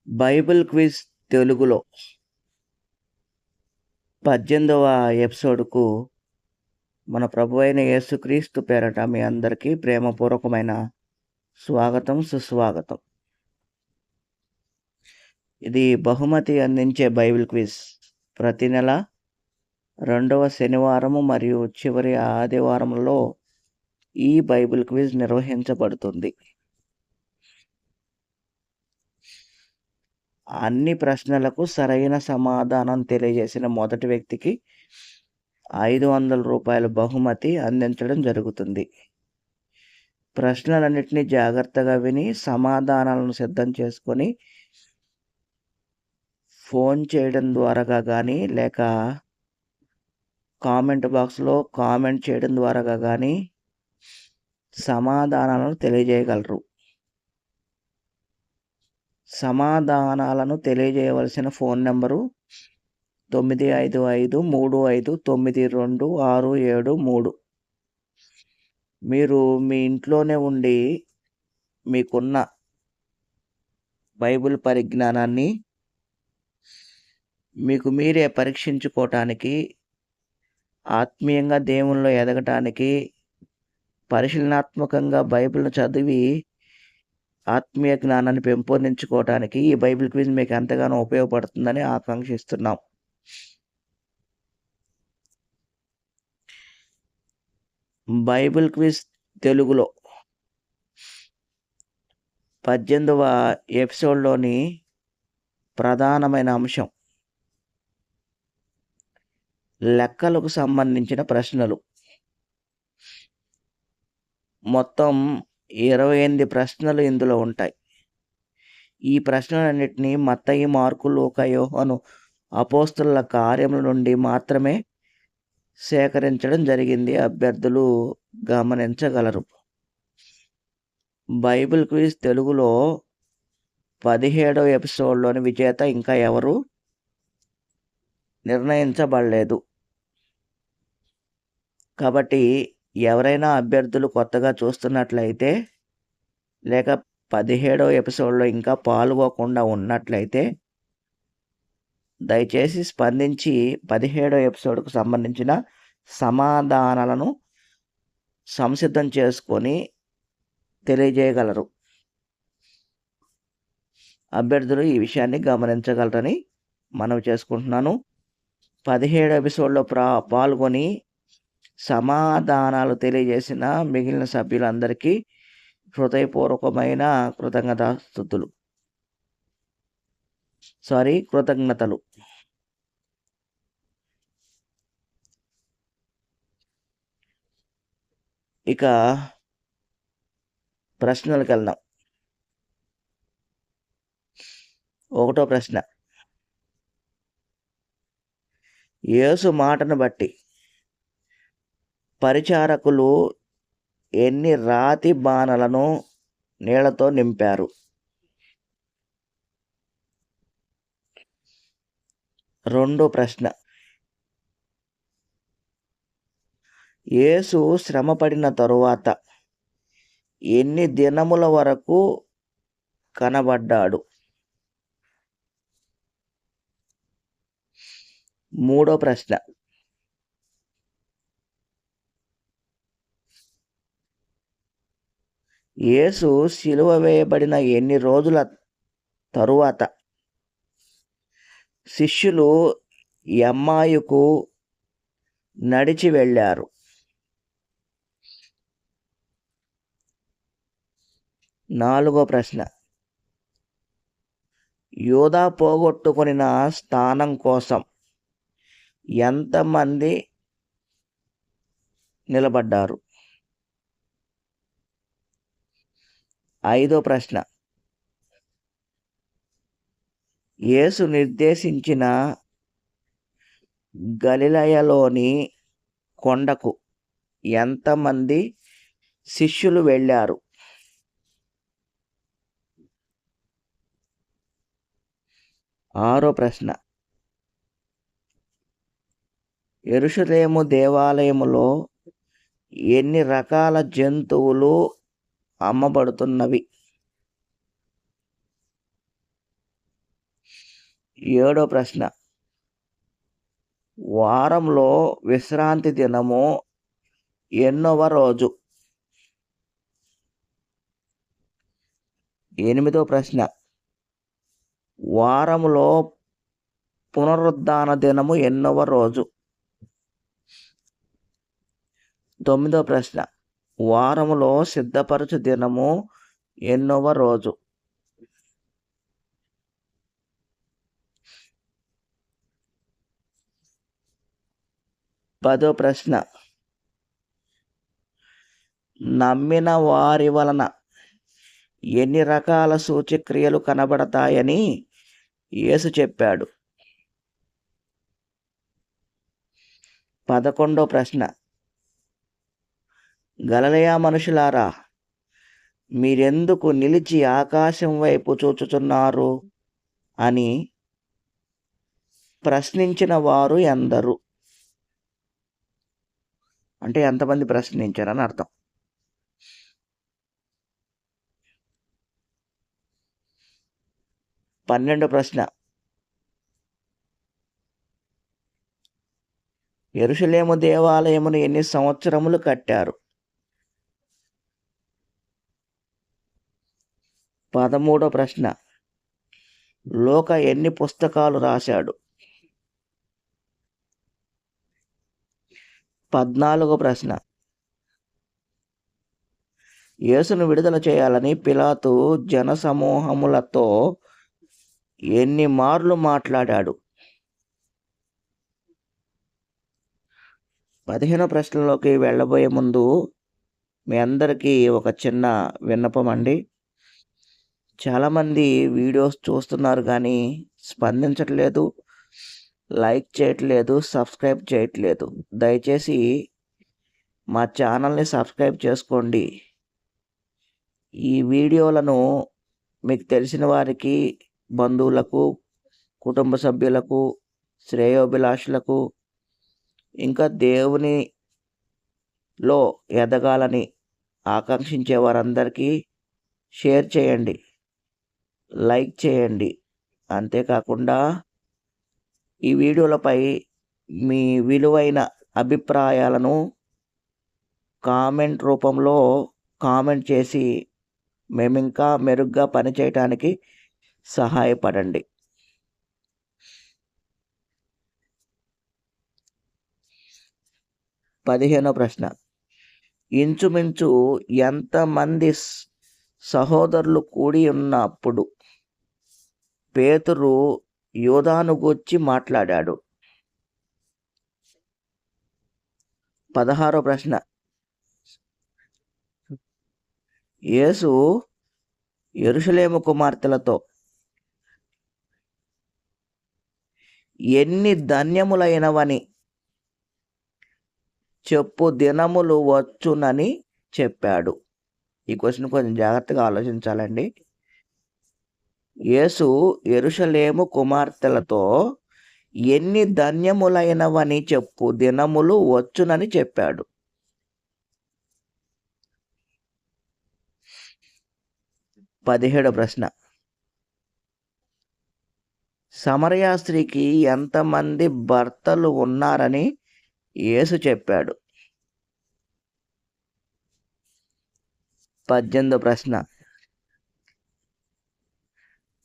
Bible quiz తెలుగులో 18వ ఎపిసోడ్‌కు మన ప్రభువైన యేసుక్రీస్తు పేరట మీ అందరికీ ప్రేమపూర్వకమైన స్వాగతం, సుస్వాగతం. ఇది బహుమతి అందించే బైబిల్ క్విజ్. ప్రతి నెల 2వ శనివారము మరియు చివరి ఆదివారంలో ఈ బైబిల్ క్విజ్ నిర్వహించబడుతుంది. అన్ని ప్రశ్నలకు సరైన సమాధానం తెలియజేసిన మొదటి వ్యక్తికి రూ. 500 బహుమతి అందించడం జరుగుతుంది. ప్రశ్నలన్నిటినీ జాగ్రత్తగా విని సమాధానాలను సిద్ధం చేసుకొని ఫోన్ చేయడం ద్వారా కానీ లేక కామెంట్ బాక్స్లో కామెంట్ చేయడం ద్వారా కానీ సమాధానాలను తెలియజేయగలరు. సమాధానాలను తెలియజేయవలసిన ఫోన్ నెంబరు 9553592673. మీరు మీ ఇంట్లోనే ఉండి మీకున్న బైబిల్ పరిజ్ఞానాన్ని మీకు మీరే పరీక్షించుకోవటానికి, ఆత్మీయంగా దేవునిలో ఎదగటానికి, పరిశీలనాత్మకంగా బైబిల్ను చదివి ఆత్మీయ జ్ఞానాన్ని పెంపొందించుకోవటానికి ఈ బైబిల్ క్విజ్ మీకు ఎంతగానో ఉపయోగపడుతుందని ఆకాంక్షిస్తున్నాం. బైబిల్ క్విజ్ తెలుగులో 18వ ఎపిసోడ్లోని ప్రధానమైన అంశం లెక్కలకు సంబంధించిన ప్రశ్నలు. మొత్తం 28 ప్రశ్నలు ఇందులో ఉంటాయి. ఈ ప్రశ్నలన్నిటినీ మత్తయి, మార్కు, లూకా, యోహాను అపోస్తలుల కార్యముల నుండి మాత్రమే సేకరించడం జరిగింది. అభ్యర్థులు గమనించగలరు. బైబిల్ క్విజ్ తెలుగులో 17వ ఎపిసోడ్లోని విజేత ఇంకా ఎవరు నిర్ణయించబడలేదు. కాబట్టి ఎవరైనా అభ్యర్థులు కొత్తగా చూస్తున్నట్లయితే లేక 17వ ఎపిసోడ్లో ఇంకా పాల్గొకుండా ఉన్నట్లయితే దయచేసి స్పందించి 17వ ఎపిసోడ్కు సంబంధించిన సమాధానాలను సంసిద్ధం చేసుకొని తెలియజేయగలరు. అభ్యర్థులు ఈ విషయాన్ని గమనించగలరని మనవి చేసుకుంటున్నాను. 17వ ఎపిసోడ్లో పాల్గొని సమాధానాలు తెలియజేసిన మిగిలిన సభ్యులందరికీ హృదయపూర్వకమైన కృతజ్ఞతలు. ఇక ప్రశ్నలకు వెళ్దాం. 1వ ప్రశ్న, యేసు మాటను బట్టి పరిచారకులు ఎన్ని రాతి బాణలను నీళ్లతో నింపారు? 2వ ప్రశ్న, యేసు శ్రమపడిన తరువాత ఎన్ని దినముల వరకు కనబడ్డాడు? 3వ ప్రశ్న, యేసు సిలువ వేయబడిన ఎన్ని రోజుల తరువాత శిష్యులు ఎమ్మాయుకు నడిచి వెళ్ళారు? 4వ ప్రశ్న, యూదా పోగొట్టుకొనిన స్థానం కోసం ఎంతమంది నిలబడ్డారు? 5వ ప్రశ్న, యేసు నిర్దేశించిన గలిలయలోని కొండకు ఎంతమంది శిష్యులు వెళ్ళారు? 6వ ప్రశ్న, యెరూషలేము దేవాలయములో ఎన్ని రకాల జంతువులు అమ్మబడుతున్నవి? 7వ ప్రశ్న, వారంలో విశ్రాంతి దినము ఎన్నవ రోజు? 8వ ప్రశ్న, వారములో పునరుద్ధాన దినము ఎన్నవ రోజు? 9వ ప్రశ్న, వారములో సిద్ధపరచు దినము ఎన్నవ రోజు? 10వ ప్రశ్న, నమ్మిన వారి వలన ఎన్ని రకాల సూచక్రియలు కనబడతాయని యేసు చెప్పాడు? 11వ ప్రశ్న, గలిలయ మనుషులారా, మీరెందుకు నిలిచి ఆకాశం వైపు చూచుచున్నారు అని ప్రశ్నించిన వారు ఎందరు? అంటే ఎంతమంది ప్రశ్నించారని అర్థం. 12వ ప్రశ్న, యెరూషలేము దేవాలయమును ఎన్ని సంవత్సరములు కట్టారు? 13వ ప్రశ్న, లూకా ఎన్ని పుస్తకాలు రాశాడు? 14వ ప్రశ్న, యేసును విడుదల చేయాలని పిలాతు జనసమూహములతో ఎన్ని మార్లు మాట్లాడాడు? 15వ ప్రశ్నలోకి వెళ్ళబోయే ముందు మీ అందరికీ ఒక చిన్న విన్నపం అండి. చాలామంది వీడియోస్ చూస్తున్నారు కానీ స్పందించట్లేదు, లైక్ చేయట్లేదు, సబ్స్క్రైబ్ చేయట్లేదు. దయచేసి మా ఛానల్ని సబ్స్క్రైబ్ చేసుకోండి. ఈ వీడియోలను మీకు తెలిసిన వారికి, బంధువులకు, కుటుంబ సభ్యులకు, శ్రేయోభిలాషులకు, ఇంకా దేవునిలో ఎదగాలని ఆకాంక్షించే వారందరికీ షేర్ చేయండి, లైక్ చేయండి. అంతేకాకుండా ఈ వీడియోలపై మీ విలువైన అభిప్రాయాలను కామెంట్ రూపంలో కామెంట్ చేసి మేము ఇంకా మెరుగ్గా పనిచేయటానికి సహాయపడండి. 15వ ప్రశ్న, ఇంచుమించు ఎంతమంది సహోదరులు కూడి ఉన్నప్పుడు పేతురు యూదాను గూర్చి మాట్లాడాడు? 16వ ప్రశ్న, యేసు యెరూషలేము కుమార్తెలతో ఎన్ని ధన్యములైనవని చెప్పు దినములు వచ్చునని చెప్పాడు? ఈ క్వశ్చన్ కొంచెం జాగ్రత్తగా ఆలోచించాలండి. యేసు యెరూషలేము కుమార్తెలతో ఎన్ని ధన్యములైనవని చెప్పు దినములు వచ్చునని చెప్పాడు? 17వ ప్రశ్న, సమరయ స్త్రీకి ఎంతమంది భర్తలు ఉన్నారని యేసు చెప్పాడు? 18వ ప్రశ్న,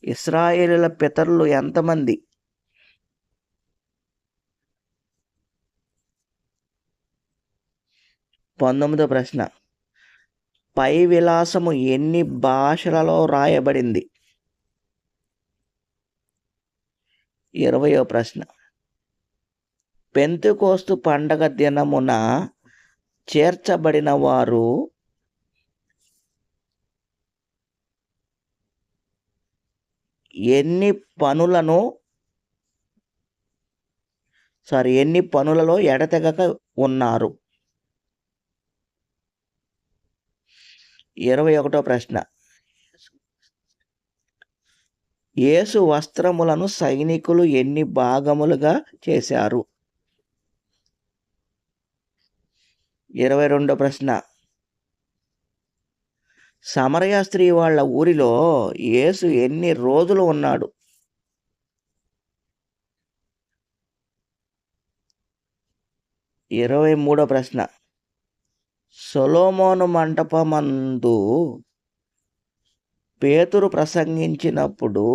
ఇశ్రాయేలీయుల పితరులు ఎంతమంది? 19వ ప్రశ్న, పై విలాసము ఎన్ని భాషలలో రాయబడింది? 20వ ప్రశ్న, పెంతెకోస్తు పండగ దినమున చేర్చబడిన వారు ఎన్ని పనులలో ఎడతెగక ఉన్నారు? 21వ ప్రశ్న, యేసు వస్త్రములను సైనికులు ఎన్ని భాగములుగా చేశారు? 22వ ప్రశ్న, సమరయ స్త్రీ వాళ్ళ ఊరిలో యేసు ఎన్ని రోజులు ఉన్నాడు? 23వ ప్రశ్న. సొలొమోను మంటపమందు పేతురు ప్రసంగించినప్పుడు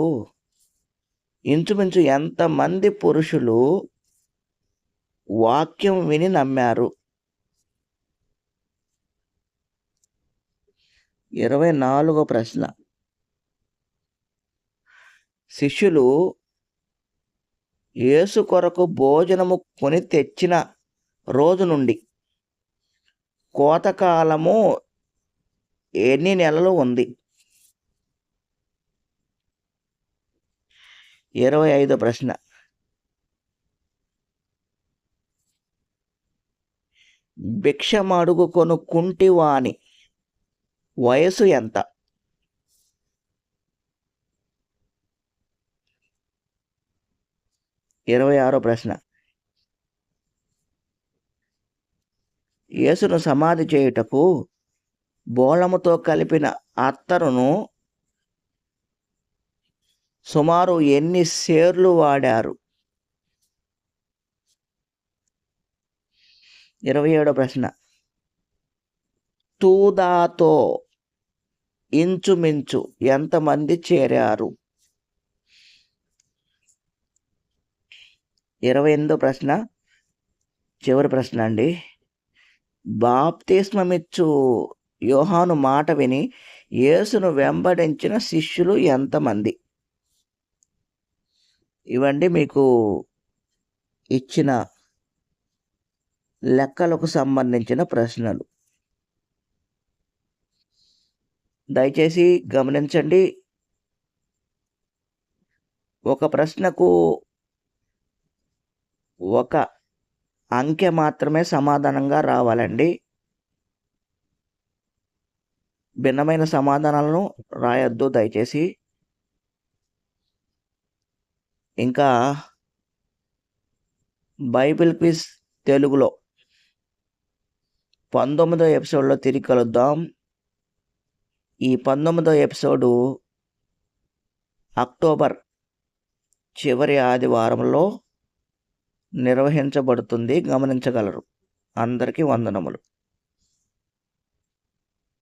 ఇంచుమించు ఎంతమంది పురుషులు వాక్యం విని నమ్మారు? 24వ ప్రశ్న. శిష్యులు యేసు కొరకు భోజనము కొని తెచ్చిన రోజు నుండి కోతకాలము ఎన్ని నెలలు ఉంది? 25వ ప్రశ్న. భిక్షమడుగుకొను కుంటివాని వయసు ఎంత? 26వ ప్రశ్న. యేసును సమాధి చేయుటకు బోళముతో కలిపిన అత్తరును సుమారు ఎన్ని సేర్లు వాడారు? 27వ ప్రశ్న. తూదాతో ఇంచుమించు ఎంతమంది చేరారు? 28వ ప్రశ్న, చివరి ప్రశ్న అండి. బాప్తిస్మమిచ్చు యోహాను మాట విని యేసును వెంబడించిన శిష్యులు ఎంతమంది? ఇవండి మీకు ఇచ్చిన లెక్కలకు సంబంధించిన ప్రశ్నలు. దయచేసి గమనించండి, ఒక ప్రశ్నకు ఒక అంకె మాత్రమే సమాధానంగా రావాలండి. భిన్నమైన సమాధానాలను రాయొద్దు దయచేసి. ఇంకా బైబిల్ క్విజ్ తెలుగులో 19వ ఎపిసోడ్లో తిరిగి కలుద్దాం. ఈ 19వ ఎపిసోడు అక్టోబర్ చివరి ఆదివారంలో నిర్వహించబడుతుంది, గమనించగలరు. అందరికీ వందనములు.